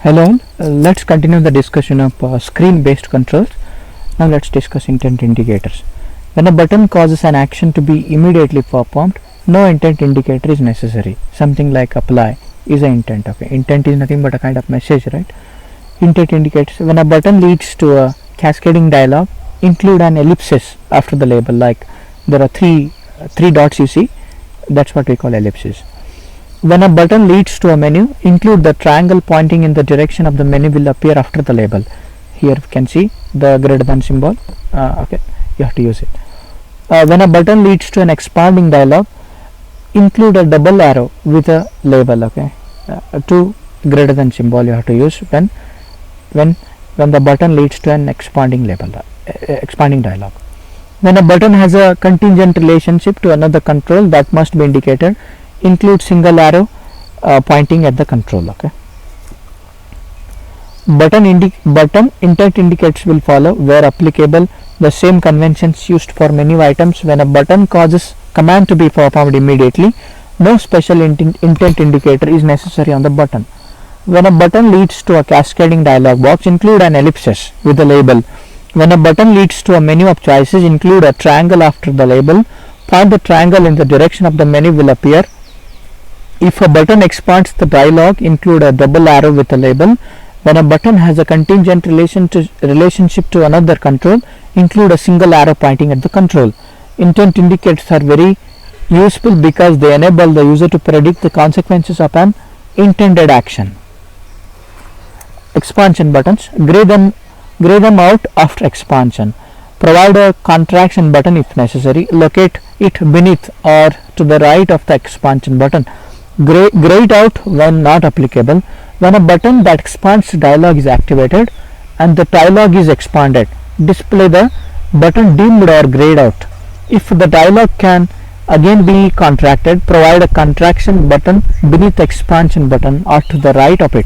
Hello all, let's continue the discussion of screen based controls. Now let's discuss intent indicators. When a button causes an action to be immediately performed, no intent indicator is necessary. Something like apply is an intent. Okay, intent is nothing but a kind of message, right? Intent indicates when a button leads to a cascading dialog, include an ellipsis after the label, like there are three dots you see, that's what we call ellipsis. When a button leads to a menu, include the triangle pointing in the direction of the menu will appear after the label. Here you can see the greater than symbol. Okay, you have to use it. When a button leads to an expanding dialog, include a double arrow with a label. Okay, to greater than symbol you have to use when the button leads to an expanding dialog. When a button has a contingent relationship to another control that must be indicated, include single arrow pointing at the control. Okay, button intent indicates will follow where applicable the same conventions used for menu items. When a button causes command to be performed immediately, no special intent indicator is necessary on the button. When a button leads to a cascading dialog box, include an ellipsis with the label. When a button leads to a menu of choices, include a triangle after the label. Point the triangle in the direction of the menu will appear. If a button expands the dialog, include a double arrow with a label. When a button has a contingent relationship to another control, include a single arrow pointing at the control. Intent indicators are very useful because they enable the user to predict the consequences of an intended action. Expansion buttons, gray them out after expansion. Provide a contraction button if necessary. Locate it beneath or to the right of the expansion button. Gray it out when not applicable. When a button that expands dialog is activated and the dialog is expanded, display the button dimmed or grayed out. If the dialog can again be contracted, provide a contraction button beneath the expansion button or to the right of it.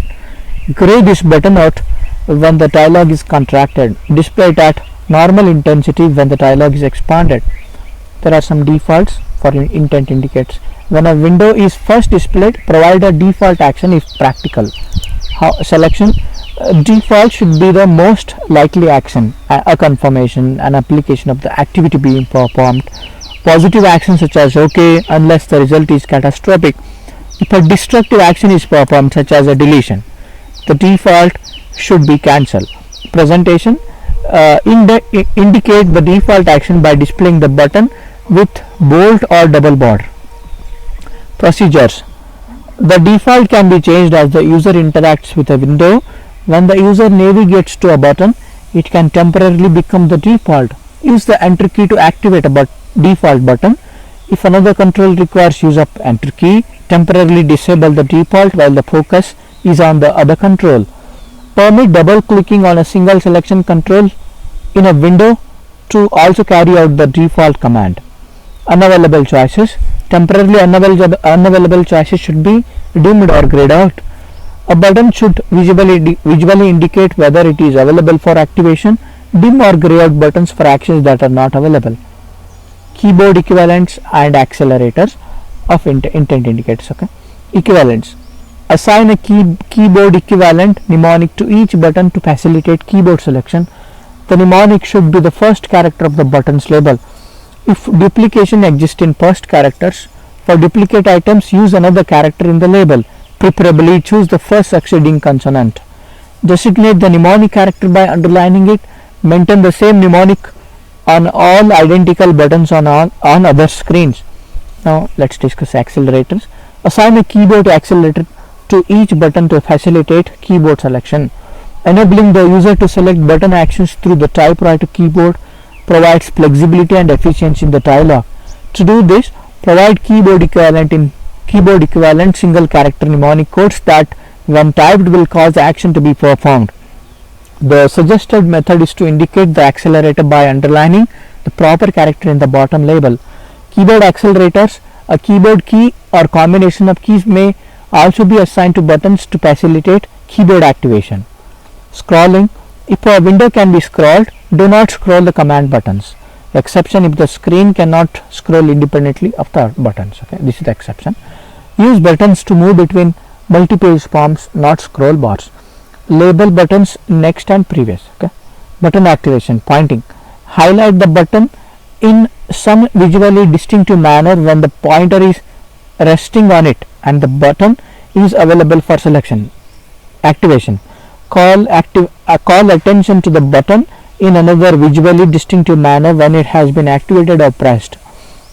Gray this button out when the dialog is contracted. Display it at normal intensity when the dialog is expanded. There are some defaults for intent indicators. When a window is first displayed, provide a default action if practical. Selection default should be the most likely action, a confirmation, an application of the activity being performed. Positive actions such as OK unless the result is catastrophic. If a destructive action is performed such as a deletion, the default should be cancelled. Presentation indicate the default action by displaying the button with bold or double border. Procedures, the default can be changed as the user interacts with a window. When the user navigates to a button, it can temporarily become the default. Use the enter key to activate a default button. If another control requires use of enter key, temporarily disable the default while the focus is on the other control. Permit double clicking on a single selection control in a window to also carry out the default command. Unavailable choices, temporarily unavailable choices should be dimmed or grayed out. A button should visually indicate whether it is available for activation. Dim or gray out buttons for actions that are not available. Keyboard equivalents and accelerators of intent indicators. Okay, equivalents, assign a keyboard equivalent mnemonic to each button to facilitate keyboard selection. The mnemonic should be the first character of the button's label. If duplication exists in first characters, for duplicate items use another character in the label. Preferably choose the first succeeding consonant. Designate the mnemonic character by underlining it. Maintain the same mnemonic on all identical buttons on other screens. Now let's discuss accelerators. Assign a keyboard accelerator to each button to facilitate keyboard selection. Enabling the user to select button actions through the typewriter keyboard provides flexibility and efficiency in the dialog. To do this, provide keyboard equivalent single character mnemonic codes that when typed will cause the action to be performed. The suggested method is to indicate the accelerator by underlining the proper character in the bottom label. Keyboard accelerators, a keyboard key or combination of keys may also be assigned to buttons to facilitate keyboard activation. Scrolling, if a window can be scrolled, do not scroll the command buttons. Exception if the screen cannot scroll independently of the buttons. Okay, this is the exception. Use buttons to move between multi-page forms, not scroll bars. label buttons next and previous. Okay. Button activation, pointing. Highlight the button in some visually distinctive manner when the pointer is resting on it and the button is available for selection. Activation. Call attention to the button in another visually distinctive manner when it has been activated or pressed.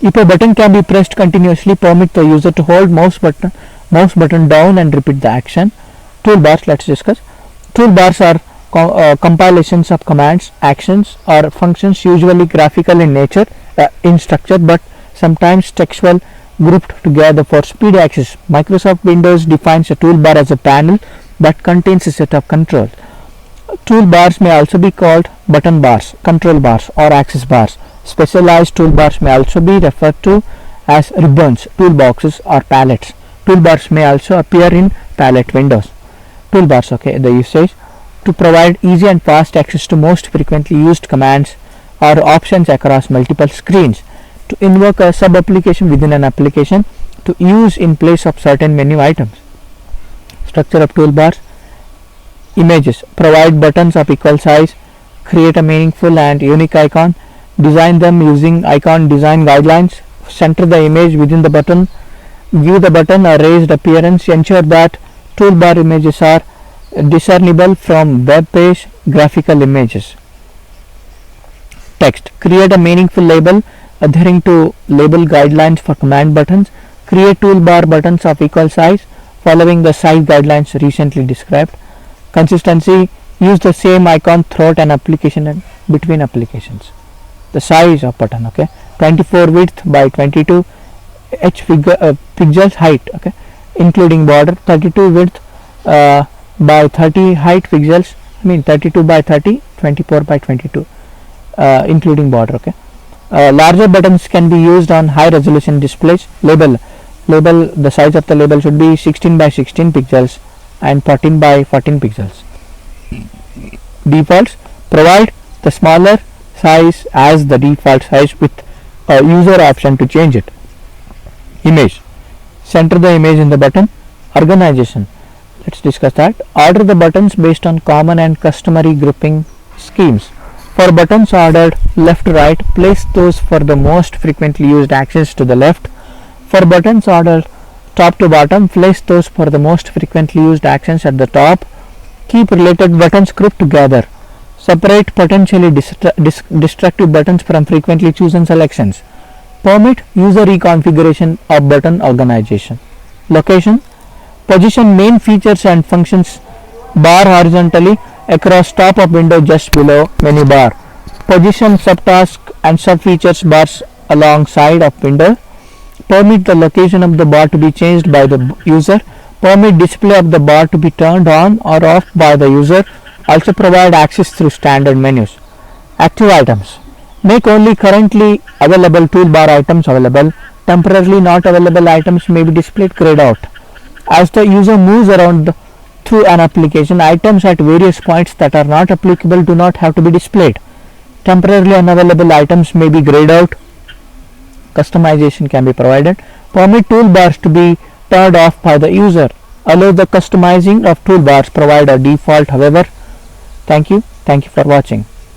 If a button can be pressed continuously, permit the user to hold mouse button down and repeat the action. Toolbars, let's discuss. Toolbars are compilations of commands, actions or functions, usually graphical in nature, in structure, but sometimes textual, grouped together for speed access. Microsoft Windows defines a toolbar as a panel that contains a set of controls. Toolbars may also be called button bars, control bars or access bars. Specialized toolbars may also be referred to as ribbons, toolboxes or palettes. Toolbars may also appear in palette windows. Toolbars, okay, the usage: to provide easy and fast access to most frequently used commands or options across multiple screens, to invoke a sub-application within an application, to use in place of certain menu items. Structure of toolbars: images, provide buttons of equal size, create a meaningful and unique icon, design them using icon design guidelines, center the image within the button, give the button a raised appearance, ensure that toolbar images are discernible from web page graphical images. Text, create a meaningful label adhering to label guidelines for command buttons, create toolbar buttons of equal size following the size guidelines recently described. Consistency, use the same icon throughout an application and between applications. The size of button, okay, 24 width by 22 pixels height, okay, including border, 32 width by 30 height pixels, 32 by 30, 24 by 22 including border, okay. Larger buttons can be used on high resolution displays. Label, the size of the label should be 16 by 16 pixels and 14 by 14 pixels. Defaults, provide the smaller size as the default size with a user option to change it. Image, center the image in the button. Organization, let's discuss that. Order the buttons based on common and customary grouping schemes. For buttons ordered left to right, place those for the most frequently used actions to the left. For buttons ordered top to bottom, place those for the most frequently used actions at the top. Keep related buttons grouped together. Separate potentially destructive buttons from frequently chosen selections. Permit user reconfiguration of button organization. Location, position main features and functions bar horizontally across top of window just below menu bar. Position subtask and subfeatures bars alongside of window. Permit the location of the bar to be changed by the user. Permit display of the bar to be turned on or off by the user. Also provide access through standard menus. Active items, make only currently available toolbar items available. Temporarily not available items may be displayed grayed out. As the user moves around through an application, items at various points that are not applicable do not have to be displayed. Temporarily unavailable items may be grayed out. Customization can be provided. Permit toolbars to be turned off by the user. Allow the customizing of toolbars, provide a default however. Thank you for watching.